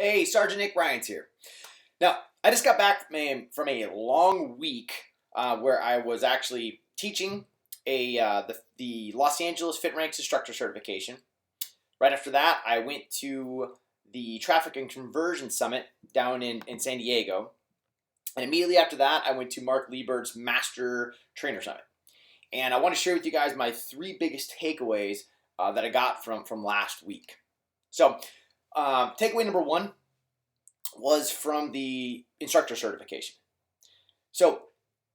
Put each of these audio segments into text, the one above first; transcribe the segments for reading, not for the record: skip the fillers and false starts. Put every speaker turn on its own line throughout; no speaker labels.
Hey, Sgt Nick Rians here. Now, I just got back from a long week where I was actually teaching the Los Angeles Fit Ranks Instructor Certification. Right after that, I went to the Traffic and Conversion Summit down in San Diego. And immediately after that, I went to Mark Liebert's Master Trainer Summit. And I want to share with you guys my three biggest takeaways that I got from last week. So, takeaway number one was from the instructor certification. So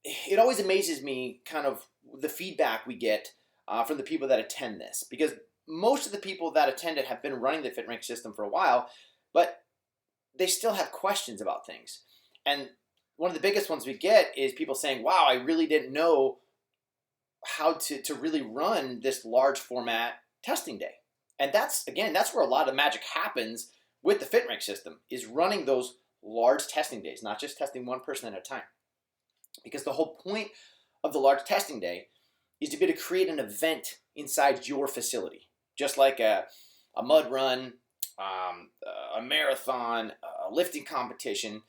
it always amazes me kind of the feedback we get from the people that attend this, because most of the people that attend it have been running the FitRank system for a while, but they still have questions about things. And one of the biggest ones we get is people saying, wow, I really didn't know how to really run this large format testing day. And that's where a lot of magic happens with the FitRank system, is running those large testing days, not just testing one person at a time. Because the whole point of the large testing day is to be able to create an event inside your facility, just like a mud run, a marathon, a lifting competition.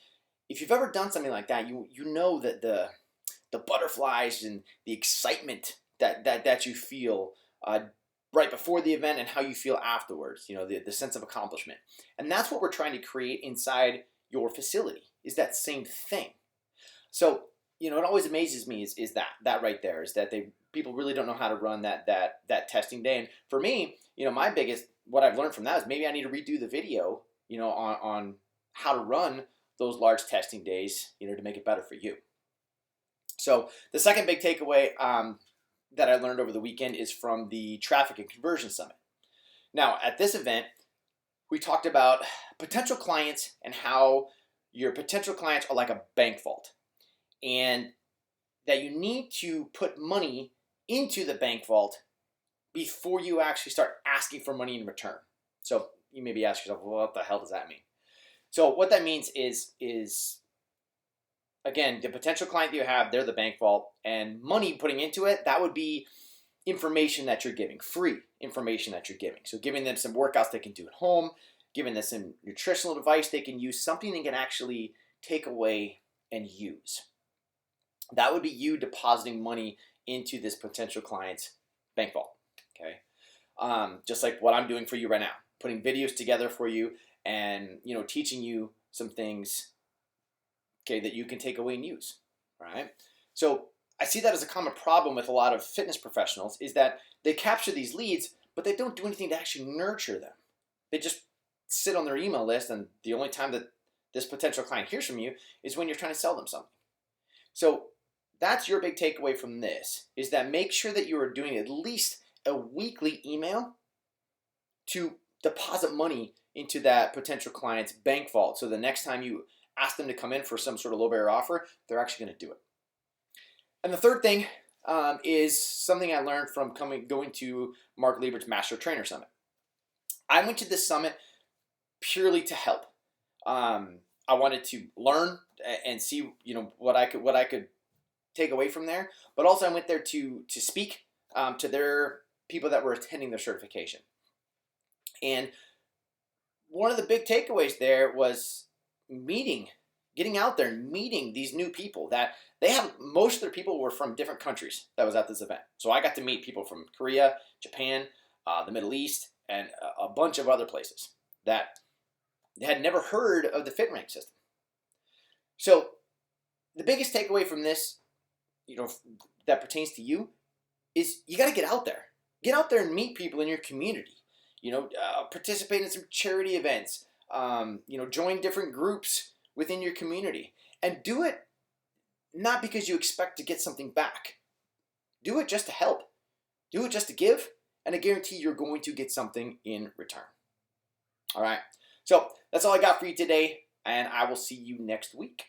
If you've ever done something like that, you know that the butterflies and the excitement that you feel right before the event and how you feel afterwards, the sense of accomplishment. And that's what we're trying to create inside your facility, is that same thing. So, it always amazes me is that right there, is that people really don't know how to run that testing day. And for me, what I've learned from that is maybe I need to redo the video, on how to run those large testing days, to make it better for you. So the second big takeaway that I learned over the weekend is from the Traffic and Conversion Summit. Now, at this event, we talked about potential clients and how your potential clients are like a bank vault, and that you need to put money into the bank vault before you actually start asking for money in return. So you may be asking yourself, well, what the hell does that mean? So what that means is again, the potential client that you have, they're the bank vault, and money putting into it, that would be information that you're giving, free information that you're giving. So giving them some workouts they can do at home, giving them some nutritional advice they can use, something they can actually take away and use. That would be you depositing money into this potential client's bank vault, okay? Just like what I'm doing for you right now, putting videos together for you and, teaching you some things, okay, that you can take away and use, right? So I see that as a common problem with a lot of fitness professionals, is that they capture these leads, but they don't do anything to actually nurture them. They just sit on their email list, and the only time that this potential client hears from you is when you're trying to sell them something. So that's your big takeaway from this, is that make sure that you are doing at least a weekly email to deposit money into that potential client's bank vault, so the next time you ask them to come in for some sort of low barrier offer, they're actually going to do it. And the third thing is something I learned from going to Mark Liebert's Master Trainer Summit. I went to this summit purely to help. I wanted to learn and see, what I could take away from there. But also, I went there to speak to their people that were attending their certification. And one of the big takeaways there was getting out there and meeting these new people that most of their people were from different countries that was at this event. So I got to meet people from Korea, Japan, the Middle East, and a bunch of other places that had never heard of the FitRank system. So the biggest takeaway from this, that pertains to you, is you got to get out there. Get out there and meet people in your community. Participate in some charity events. Join different groups within your community, and do it not because you expect to get something back. Do it just to help. Do it just to give, and I guarantee you're going to get something in return. All right. So that's all I got for you today, and I will see you next week.